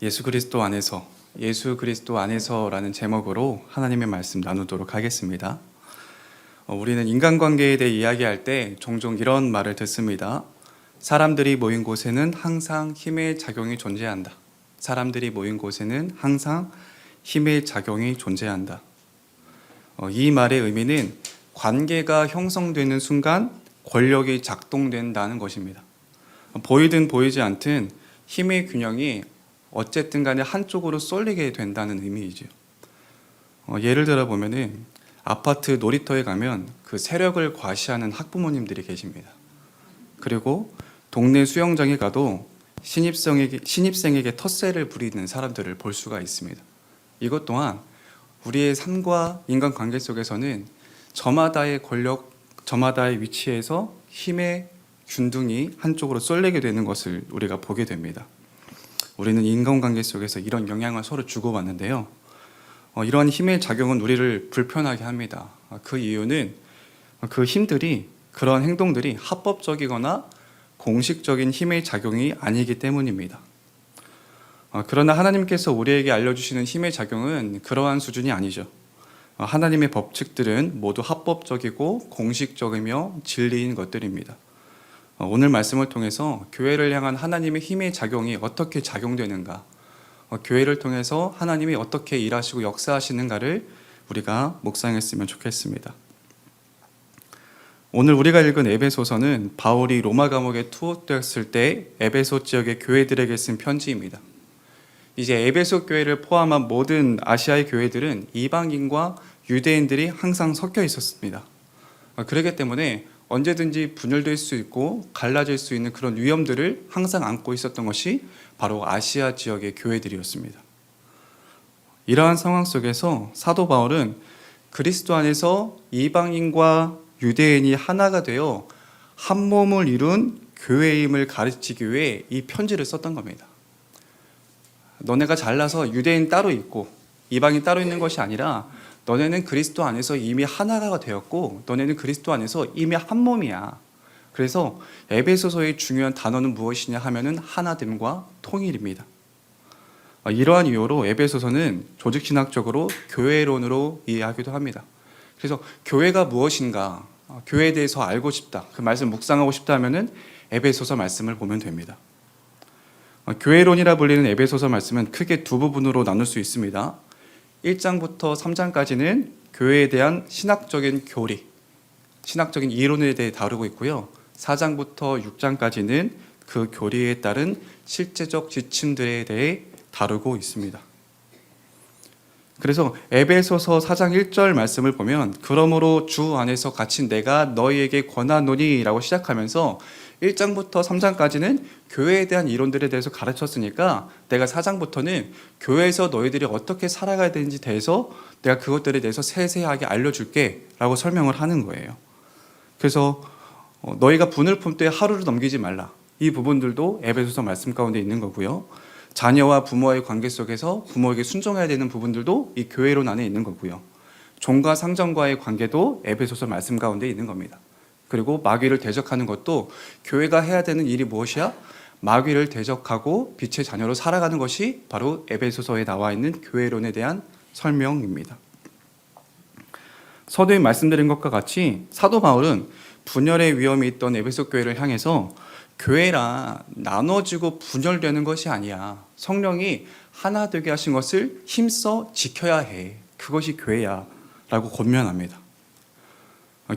예수 그리스도 안에서, 예수 그리스도 안에서라는 제목으로 하나님의 말씀 나누도록 하겠습니다. 우리는 인간관계에 대해 이야기할 때 종종 이런 말을 듣습니다. 사람들이 모인 곳에는 항상 힘의 작용이 존재한다. 사람들이 모인 곳에는 항상 힘의 작용이 존재한다. 이 말의 의미는 관계가 형성되는 순간 권력이 작동된다는 것입니다. 보이든 보이지 않든 힘의 균형이 어쨌든 간에 한쪽으로 쏠리게 된다는 의미이죠. 예를 들어 보면은 아파트 놀이터에 가면 그 세력을 과시하는 학부모님들이 계십니다. 그리고 동네 수영장에 가도 신입생에게 텃세를 부리는 사람들을 볼 수가 있습니다. 이것 또한 우리의 삶과 인간관계 속에서는 저마다의 권력, 저마다의 위치에서 힘의 균등이 한쪽으로 쏠리게 되는 것을 우리가 보게 됩니다. 우리는 인간관계 속에서 이런 영향을 서로 주고받는데요. 이러한 힘의 작용은 우리를 불편하게 합니다. 그 이유는 그 힘들이, 그런 행동들이 합법적이거나 공식적인 힘의 작용이 아니기 때문입니다. 그러나 하나님께서 우리에게 알려주시는 힘의 작용은 그러한 수준이 아니죠. 하나님의 법칙들은 모두 합법적이고 공식적이며 진리인 것들입니다. 오늘 말씀을 통해서 교회를 향한 하나님의 힘의 작용이 어떻게 작용되는가, 교회를 통해서 하나님이 어떻게 일하시고 역사하시는가를 우리가 묵상했으면 좋겠습니다. 오늘 우리가 읽은 에베소서는 바울이 로마 감옥에 투옥되었을 때 에베소 지역의 교회들에게 쓴 편지입니다. 이제 에베소 교회를 포함한 모든 아시아의 교회들은 이방인과 유대인들이 항상 섞여 있었습니다. 그렇기 때문에 언제든지 분열될 수 있고 갈라질 수 있는 그런 위험들을 항상 안고 있었던 것이 바로 아시아 지역의 교회들이었습니다. 이러한 상황 속에서 사도 바울은 그리스도 안에서 이방인과 유대인이 하나가 되어 한 몸을 이룬 교회임을 가르치기 위해 이 편지를 썼던 겁니다. 너네가 잘나서 유대인 따로 있고 이방인 따로 있는 것이 아니라 너네는 그리스도 안에서 이미 하나가 되었고 너네는 그리스도 안에서 이미 한 몸이야. 그래서 에베소서의 중요한 단어는 무엇이냐 하면은 하나됨과 통일입니다. 이러한 이유로 에베소서는 조직신학적으로 교회론으로 이해하기도 합니다. 그래서 교회가 무엇인가, 교회에 대해서 알고 싶다, 그 말씀 묵상하고 싶다 하면은 에베소서 말씀을 보면 됩니다. 교회론이라 불리는 에베소서 말씀은 크게 두 부분으로 나눌 수 있습니다. 1장부터 3장까지는 교회에 대한 신학적인 교리, 신학적인 이론에 대해 다루고 있고요. 4장부터 6장까지는 그 교리에 따른 실제적 지침들에 대해 다루고 있습니다. 그래서 에베소서 4장 1절 말씀을 보면 그러므로 주 안에서 갇힌 내가 너희에게 권하노니 라고 시작하면서 1장부터 3장까지는 교회에 대한 이론들에 대해서 가르쳤으니까 내가 4장부터는 교회에서 너희들이 어떻게 살아가야 되는지 대해서 내가 그것들에 대해서 세세하게 알려줄게 라고 설명을 하는 거예요. 그래서 너희가 분을 품되 하루를 넘기지 말라, 이 부분들도 에베소서 말씀 가운데 있는 거고요. 자녀와 부모와의 관계 속에서 부모에게 순종해야 되는 부분들도 이 교회론 안에 있는 거고요. 종과 상전과의 관계도 에베소서 말씀 가운데 있는 겁니다. 그리고 마귀를 대적하는 것도 교회가 해야 되는 일이 무엇이야? 마귀를 대적하고 빛의 자녀로 살아가는 것이 바로 에베소서에 나와 있는 교회론에 대한 설명입니다. 서두에 말씀드린 것과 같이 사도 바울은 분열의 위험이 있던 에베소 교회를 향해서 교회라 나눠지고 분열되는 것이 아니야. 성령이 하나 되게 하신 것을 힘써 지켜야 해. 그것이 교회야 라고 권면합니다.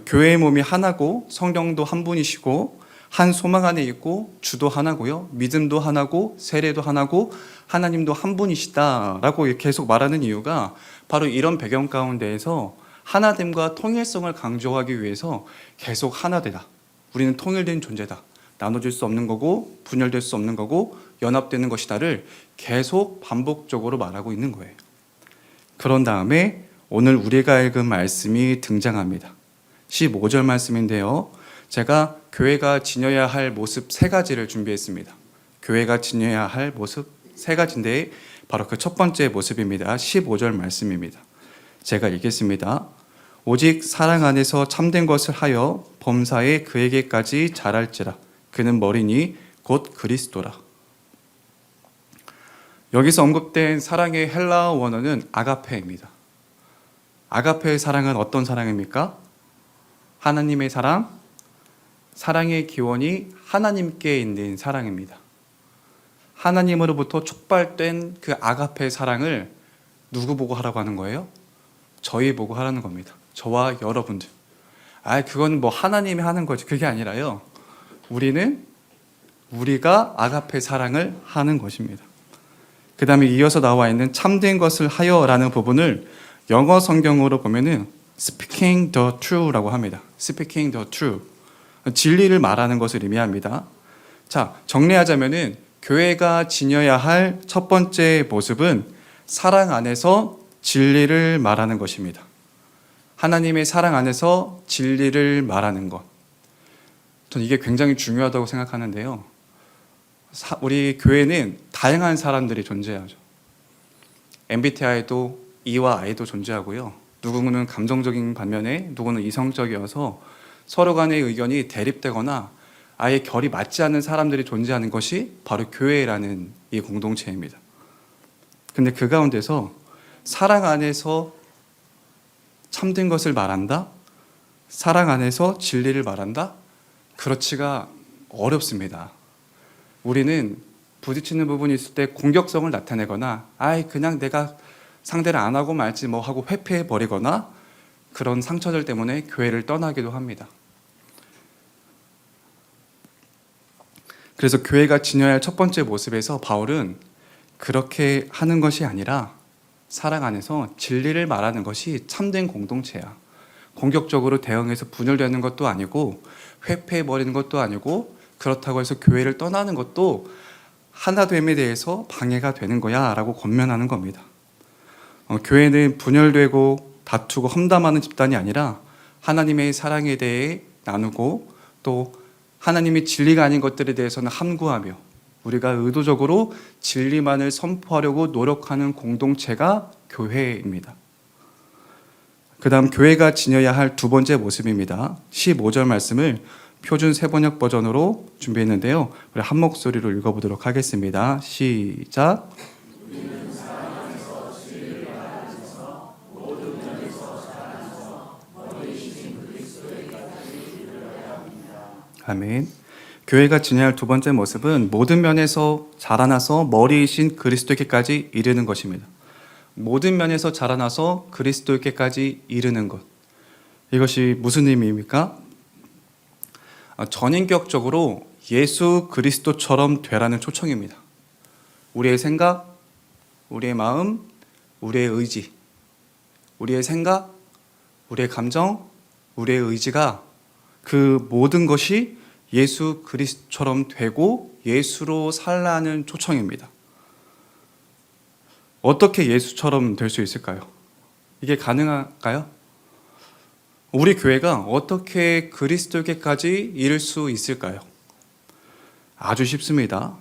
교회의 몸이 하나고 성령도 한 분이시고 한 소망 안에 있고 주도 하나고요. 믿음도 하나고 세례도 하나고 하나님도 한 분이시다라고 계속 말하는 이유가 바로 이런 배경 가운데에서 하나됨과 통일성을 강조하기 위해서 계속 하나되다. 우리는 통일된 존재다. 나눠질 수 없는 거고 분열될 수 없는 거고 연합되는 것이다를 계속 반복적으로 말하고 있는 거예요. 그런 다음에 오늘 우리가 읽은 말씀이 등장합니다. 15절 말씀인데요. 제가 교회가 지녀야 할 모습 3가지를 준비했습니다. 교회가 지녀야 할 모습 3가지인데 바로 그 첫 번째 모습입니다. 15절 말씀입니다. 제가 읽겠습니다. 오직 사랑 안에서 참된 것을 하여 범사에 그에게까지 자랄지라. 그는 머리니 곧 그리스도라. 여기서 언급된 사랑의 헬라어 원어는 아가페입니다. 아가페의 사랑은 어떤 사랑입니까? 하나님의 사랑, 사랑의 기원이 하나님께 있는 사랑입니다. 하나님으로부터 촉발된 그 아가페의 사랑을 누구 보고 하라고 하는 거예요? 저희 보고 하라는 겁니다. 저와 여러분들. 그건 뭐 하나님이 하는 거지. 그게 아니라요. 우리가 아가페 사랑을 하는 것입니다. 그 다음에 이어서 나와 있는 참된 것을 하여라는 부분을 영어 성경으로 보면은 speaking the truth라고 합니다. speaking the truth. 진리를 말하는 것을 의미합니다. 자, 정리하자면은 교회가 지녀야 할 첫 번째 모습은 사랑 안에서 진리를 말하는 것입니다. 하나님의 사랑 안에서 진리를 말하는 것. 저는 이게 굉장히 중요하다고 생각하는데요. 우리 교회는 다양한 사람들이 존재하죠. MBTI도 E와 I도 존재하고요. 누구는 감정적인 반면에 누구는 이성적이어서 서로 간의 의견이 대립되거나 아예 결이 맞지 않는 사람들이 존재하는 것이 바로 교회라는 이 공동체입니다. 근데 그 가운데서 사랑 안에서 참된 것을 말한다? 사랑 안에서 진리를 말한다? 그렇지가 어렵습니다. 우리는 부딪히는 부분이 있을 때 공격성을 나타내거나 그냥 내가 상대를 안 하고 말지 뭐 하고 회피해버리거나 그런 상처들 때문에 교회를 떠나기도 합니다. 그래서 교회가 지녀야 할 첫 번째 모습에서 바울은 그렇게 하는 것이 아니라 사랑 안에서 진리를 말하는 것이 참된 공동체야. 공격적으로 대응해서 분열되는 것도 아니고 회피해버리는 것도 아니고 그렇다고 해서 교회를 떠나는 것도 하나됨에 대해서 방해가 되는 거야 라고 권면하는 겁니다. 교회는 분열되고 다투고 험담하는 집단이 아니라 하나님의 사랑에 대해 나누고 또 하나님이 진리가 아닌 것들에 대해서는 함구하며 우리가 의도적으로 진리만을 선포하려고 노력하는 공동체가 교회입니다. 그 다음 교회가 지녀야 할 두 번째 모습입니다. 15절 말씀을 표준 세번역 버전으로 준비했는데요. 우리 한 목소리로 읽어보도록 하겠습니다. 시작. 아멘. 교회가 지녀야 할 두 번째 모습은 모든 면에서 자라나서 머리이신 그리스도께까지 이르는 것입니다. 모든 면에서 자라나서 그리스도께까지 이르는 것. 이것이 무슨 의미입니까? 전인격적으로 예수 그리스도처럼 되라는 초청입니다. 우리의 생각, 우리의 마음, 우리의 의지, 우리의 생각, 우리의 감정, 우리의 의지가 그 모든 것이 예수 그리스도처럼 되고 예수로 살라는 초청입니다. 어떻게 예수처럼 될 수 있을까요? 이게 가능할까요? 우리 교회가 어떻게 그리스도께까지 이를 수 있을까요? 아주 쉽습니다.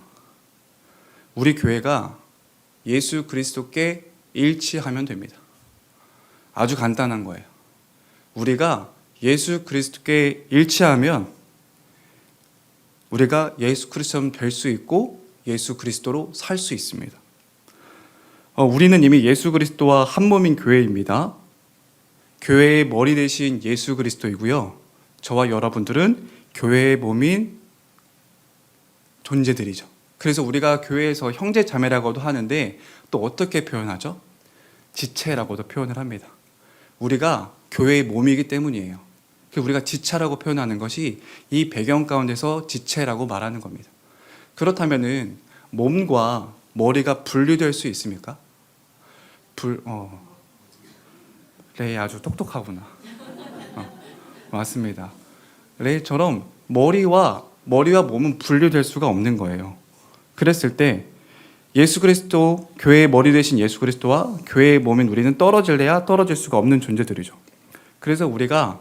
우리 교회가 예수 그리스도께 일치하면 됩니다. 아주 간단한 거예요. 우리가 예수 그리스도께 일치하면 우리가 예수 그리스도처럼 될 수 있고 예수 그리스도로 살 수 있습니다. 우리는 이미 예수 그리스도와 한 몸인 교회입니다. 교회의 머리 대신 예수 그리스도이고요. 저와 여러분들은 교회의 몸인 존재들이죠. 그래서 우리가 교회에서 형제 자매라고도 하는데 또 어떻게 표현하죠? 지체라고도 표현을 합니다. 우리가 교회의 몸이기 때문이에요. 우리가 지체라고 표현하는 것이 이 배경 가운데서 지체라고 말하는 겁니다. 그렇다면은 몸과 머리가 분리될 수 있습니까? 레이 아주 똑똑하구나. 맞습니다. 레이처럼 머리와 몸은 분리될 수가 없는 거예요. 그랬을 때 예수 그리스도, 교회의 머리 되신 예수 그리스도와 교회의 몸인 우리는 떨어질래야 떨어질 수가 없는 존재들이죠. 그래서 우리가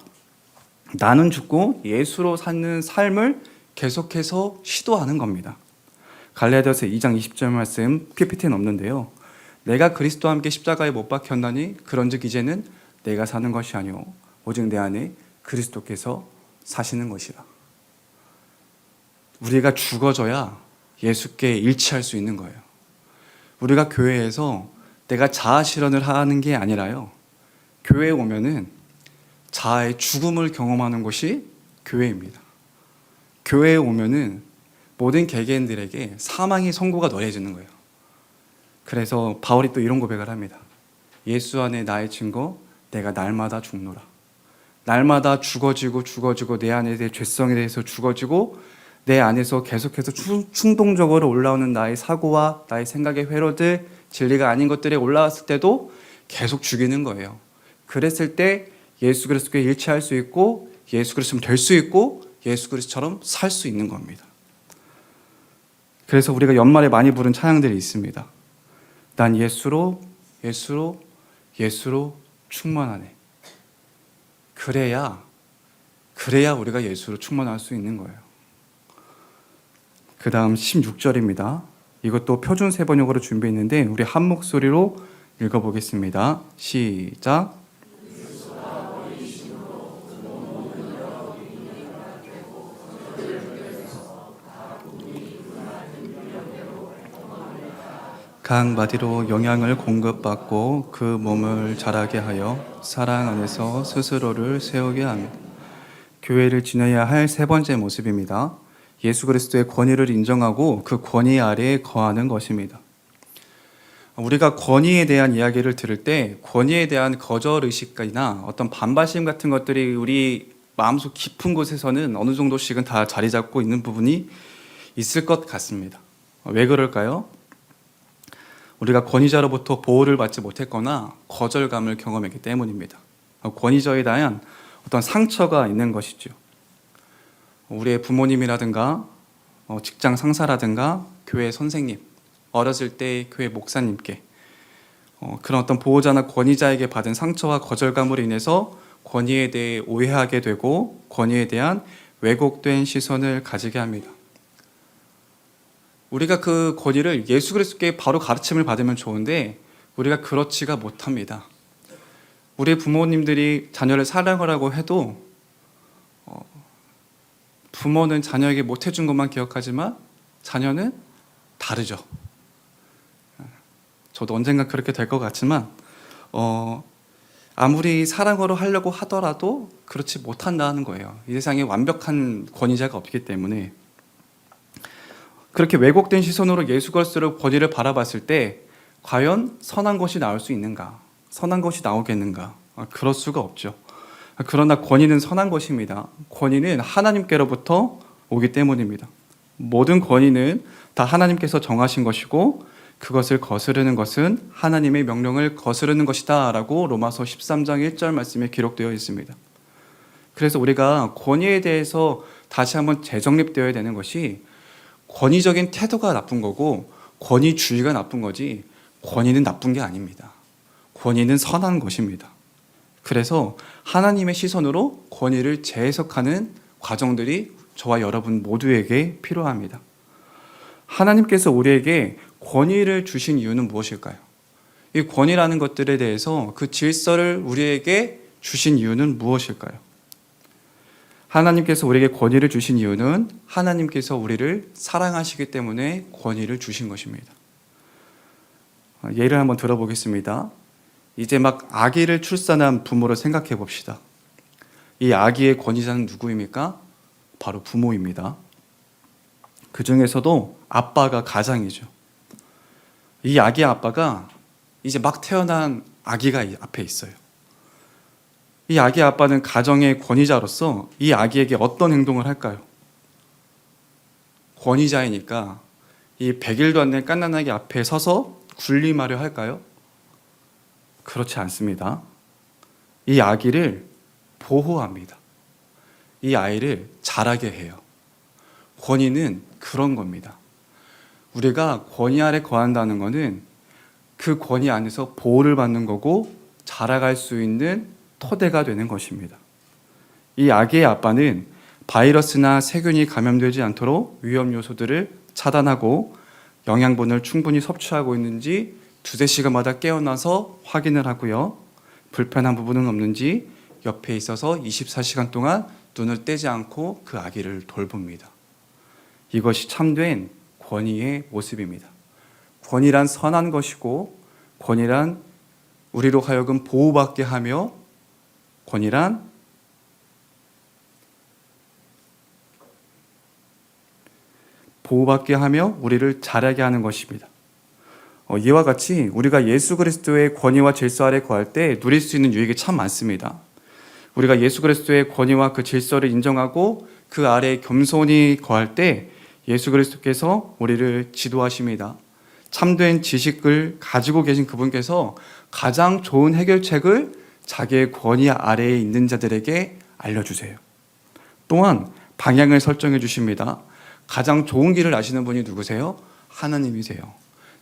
나는 죽고 예수로 사는 삶을 계속해서 시도하는 겁니다. 갈라디아서 2장 20절 말씀 PPT는 없는데요. 내가 그리스도와 함께 십자가에 못 박혔나니 그런즉 이제는 내가 사는 것이 아니오 오직 내 안에 그리스도께서 사시는 것이라. 우리가 죽어져야 예수께 일치할 수 있는 거예요. 우리가 교회에서 내가 자아 실현을 하는 게 아니라요, 교회에 오면은 자아의 죽음을 경험하는 곳이 교회입니다. 교회에 오면은 모든 개개인들에게 사망의 선고가 노래해지는 거예요. 그래서 바울이 또 이런 고백을 합니다. 예수 안에 나의 증거, 내가 날마다 죽노라. 날마다 죽어지고 내 안에 대해 죄성에 대해서 죽어지고 내 안에서 계속해서 충동적으로 올라오는 나의 사고와 나의 생각의 회로들, 진리가 아닌 것들에 올라왔을 때도 계속 죽이는 거예요. 그랬을 때 예수 그리스도께 일치할 수 있고 예수 그리스도처럼 될 수 있고 예수 그리스도처럼 살 수 있는 겁니다. 그래서 우리가 연말에 많이 부른 찬양들이 있습니다. 난 예수로 충만하네. 그래야 우리가 예수로 충만할 수 있는 거예요. 그 다음 16절입니다. 이것도 표준 세번역으로 준비했는데 우리 한 목소리로 읽어보겠습니다. 시작. 각 마디로 영양을 공급받고 그 몸을 자라게 하여 사랑 안에서 스스로를 세우게 합니다. 교회를 지녀야 할 세 번째 모습입니다. 예수 그리스도의 권위를 인정하고 그 권위 아래에 거하는 것입니다. 우리가 권위에 대한 이야기를 들을 때 권위에 대한 거절의식이나 어떤 반발심 같은 것들이 우리 마음속 깊은 곳에서는 어느 정도씩은 다 자리 잡고 있는 부분이 있을 것 같습니다. 왜 그럴까요? 우리가 권위자로부터 보호를 받지 못했거나 거절감을 경험했기 때문입니다. 권위자에 대한 어떤 상처가 있는 것이죠. 우리의 부모님이라든가 직장 상사라든가 교회 선생님, 어렸을 때 교회 목사님께 그런 어떤 보호자나 권위자에게 받은 상처와 거절감으로 인해서 권위에 대해 오해하게 되고 권위에 대한 왜곡된 시선을 가지게 합니다. 우리가 그 권위를 예수 그리스도께 바로 가르침을 받으면 좋은데 우리가 그렇지가 못합니다. 우리 부모님들이 자녀를 사랑하라고 해도 부모는 자녀에게 못해준 것만 기억하지만 자녀는 다르죠. 저도 언젠가 그렇게 될 것 같지만 아무리 사랑으로 하려고 하더라도 그렇지 못한다는 거예요. 이 세상에 완벽한 권위자가 없기 때문에. 그렇게 왜곡된 시선으로 예수 그리스도의 권위를 바라봤을 때 과연 선한 것이 나올 수 있는가? 선한 것이 나오겠는가? 그럴 수가 없죠. 그러나 권위는 선한 것입니다. 권위는 하나님께로부터 오기 때문입니다. 모든 권위는 다 하나님께서 정하신 것이고 그것을 거스르는 것은 하나님의 명령을 거스르는 것이다 라고 로마서 13장 1절 말씀에 기록되어 있습니다. 그래서 우리가 권위에 대해서 다시 한번 재정립되어야 되는 것이 권위적인 태도가 나쁜 거고 권위주의가 나쁜 거지 권위는 나쁜 게 아닙니다. 권위는 선한 것입니다. 그래서 하나님의 시선으로 권위를 재해석하는 과정들이 저와 여러분 모두에게 필요합니다. 하나님께서 우리에게 권위를 주신 이유는 무엇일까요? 이 권위라는 것들에 대해서 그 질서를 우리에게 주신 이유는 무엇일까요? 하나님께서 우리에게 권위를 주신 이유는 하나님께서 우리를 사랑하시기 때문에 권위를 주신 것입니다. 예를 한번 들어보겠습니다. 이제 막 아기를 출산한 부모를 생각해 봅시다. 이 아기의 권위자는 누구입니까? 바로 부모입니다. 그 중에서도 아빠가 가장이죠. 이 아기의 아빠가 이제 막 태어난 아기가 앞에 있어요. 이 아기의 아빠는 가정의 권위자로서 이 아기에게 어떤 행동을 할까요? 권위자이니까 이 100일도 안 된 갓난아기 앞에 서서 군림하려 할까요? 그렇지 않습니다. 이 아기를 보호합니다. 이 아이를 자라게 해요. 권위는 그런 겁니다. 우리가 권위 아래 거한다는 것은 그 권위 안에서 보호를 받는 거고 자라갈 수 있는 토대가 되는 것입니다. 이 아기의 아빠는 바이러스나 세균이 감염되지 않도록 위험 요소들을 차단하고 영양분을 충분히 섭취하고 있는지 두세 시간마다 깨어나서 확인을 하고요. 불편한 부분은 없는지 옆에 있어서 24시간 동안 눈을 떼지 않고 그 아기를 돌봅니다. 이것이 참된 권위의 모습입니다. 권위란 선한 것이고, 권위란 우리로 하여금 보호받게 하며, 권위란 보호받게 하며 우리를 자라게 하는 것입니다. 이와 같이 우리가 예수 그리스도의 권위와 질서 아래 거할 때 누릴 수 있는 유익이 참 많습니다. 우리가 예수 그리스도의 권위와 그 질서를 인정하고 그 아래에 겸손히 거할 때 예수 그리스도께서 우리를 지도하십니다. 참된 지식을 가지고 계신 그분께서 가장 좋은 해결책을 자기의 권위 아래에 있는 자들에게 알려주세요. 또한 방향을 설정해 주십니다. 가장 좋은 길을 아시는 분이 누구세요? 하나님이세요.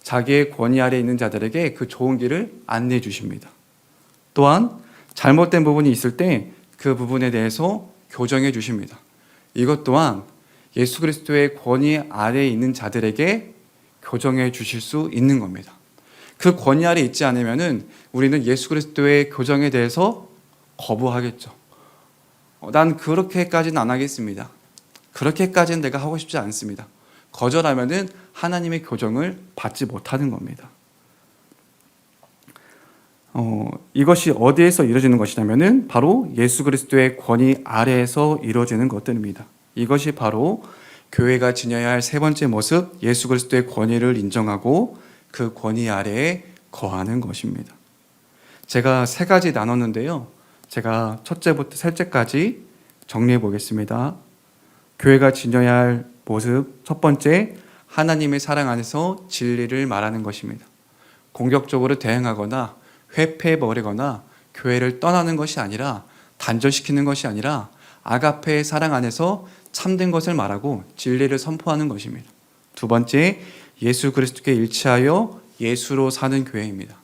자기의 권위 아래에 있는 자들에게 그 좋은 길을 안내해 주십니다. 또한 잘못된 부분이 있을 때 그 부분에 대해서 교정해 주십니다. 이것 또한 예수 그리스도의 권위 아래에 있는 자들에게 교정해 주실 수 있는 겁니다. 그 권위 아래에 있지 않으면 우리는 예수 그리스도의 교정에 대해서 거부하겠죠. 난 그렇게까지는 안 하겠습니다. 그렇게까지는 내가 하고 싶지 않습니다. 거절하면 하나님의 교정을 받지 못하는 겁니다. 이것이 어디에서 이루어지는 것이냐면 바로 예수 그리스도의 권위 아래에서 이루어지는 것들입니다. 이것이 바로 교회가 지녀야 할 세 번째 모습, 예수 그리스도의 권위를 인정하고 그 권위 아래에 거하는 것입니다. 제가 세 가지 나눴는데요. 제가 첫째부터 셋째까지 정리해 보겠습니다. 교회가 지녀야 할 모습, 첫 번째, 하나님의 사랑 안에서 진리를 말하는 것입니다. 공격적으로 대응하거나 회피해버리거나 교회를 떠나는 것이 아니라, 단절시키는 것이 아니라 아가페의 사랑 안에서 참된 것을 말하고 진리를 선포하는 것입니다. 두 번째, 예수 그리스도께 일치하여 예수로 사는 교회입니다.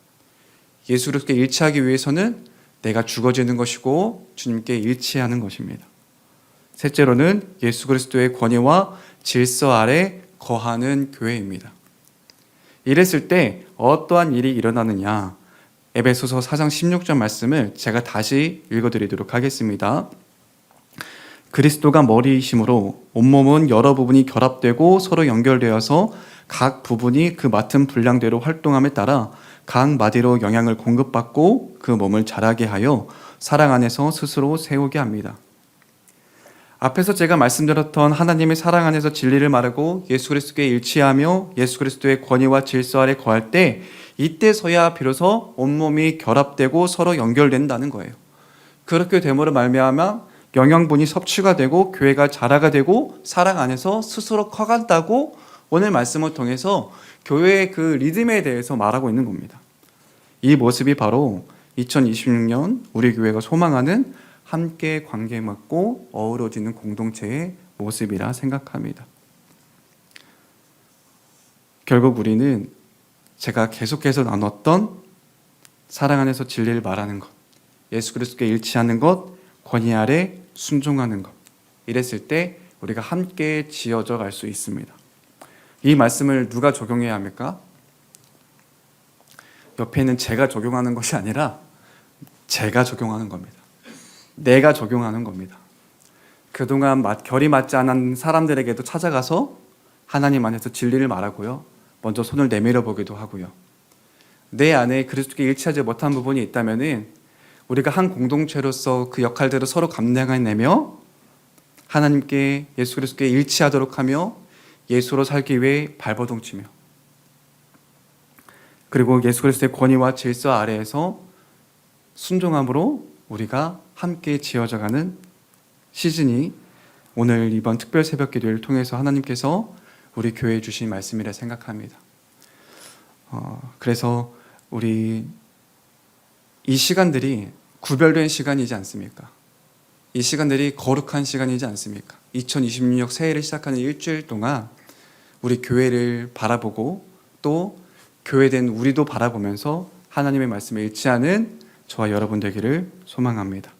예수 그리스도께 일치하기 위해서는 내가 죽어지는 것이고 주님께 일치하는 것입니다. 셋째로는 예수 그리스도의 권위와 질서 아래 거하는 교회입니다. 이랬을 때 어떠한 일이 일어나느냐? 에베소서 4장 16절 말씀을 제가 다시 읽어드리도록 하겠습니다. 그리스도가 머리이심으로 온몸은 여러 부분이 결합되고 서로 연결되어서 각 부분이 그 맡은 분량대로 활동함에 따라 각 마디로 영향을 공급받고 그 몸을 자라게 하여 사랑 안에서 스스로 세우게 합니다. 앞에서 제가 말씀드렸던 하나님의 사랑 안에서 진리를 말하고 예수 그리스도께 일치하며 예수 그리스도의 권위와 질서 아래 거할 때, 이때서야 비로소 온몸이 결합되고 서로 연결된다는 거예요. 그렇게 됨으로 말미암아 영양분이 섭취가 되고 교회가 자라가 되고 사랑 안에서 스스로 커간다고 오늘 말씀을 통해서 교회의 그 리듬에 대해서 말하고 있는 겁니다. 이 모습이 바로 2026년 우리 교회가 소망하는 함께 관계 맺고 어우러지는 공동체의 모습이라 생각합니다. 결국 우리는 제가 계속해서 나눴던 사랑 안에서 진리를 말하는 것, 예수 그리스도께 일치하는 것, 권위 아래 순종하는 것, 이랬을 때 우리가 함께 지어져 갈 수 있습니다. 이 말씀을 누가 적용해야 합니까? 옆에 있는 제가 적용하는 것이 아니라 제가 적용하는 겁니다. 내가 적용하는 겁니다. 그동안 결이 맞지 않은 사람들에게도 찾아가서 하나님 안에서 진리를 말하고요. 먼저 손을 내밀어 보기도 하고요. 내 안에 그리스도께 일치하지 못한 부분이 있다면 우리가 한 공동체로서 그 역할들을 서로 감당해내며 하나님께 예수 그리스도께 일치하도록 하며 예수로 살기 위해 발버둥치며, 그리고 예수 그리스도의 권위와 질서 아래에서 순종함으로 우리가 함께 지어져가는 시즌이 오늘 이번 특별 새벽 기도를 통해서 하나님께서 우리 교회에 주신 말씀이라 생각합니다. 그래서 우리 이 시간들이 구별된 시간이지 않습니까? 이 시간들이 거룩한 시간이지 않습니까? 2026년 새해를 시작하는 일주일 동안 우리 교회를 바라보고 또 교회된 우리도 바라보면서 하나님의 말씀에 일치하는 저와 여러분 되기를 소망합니다.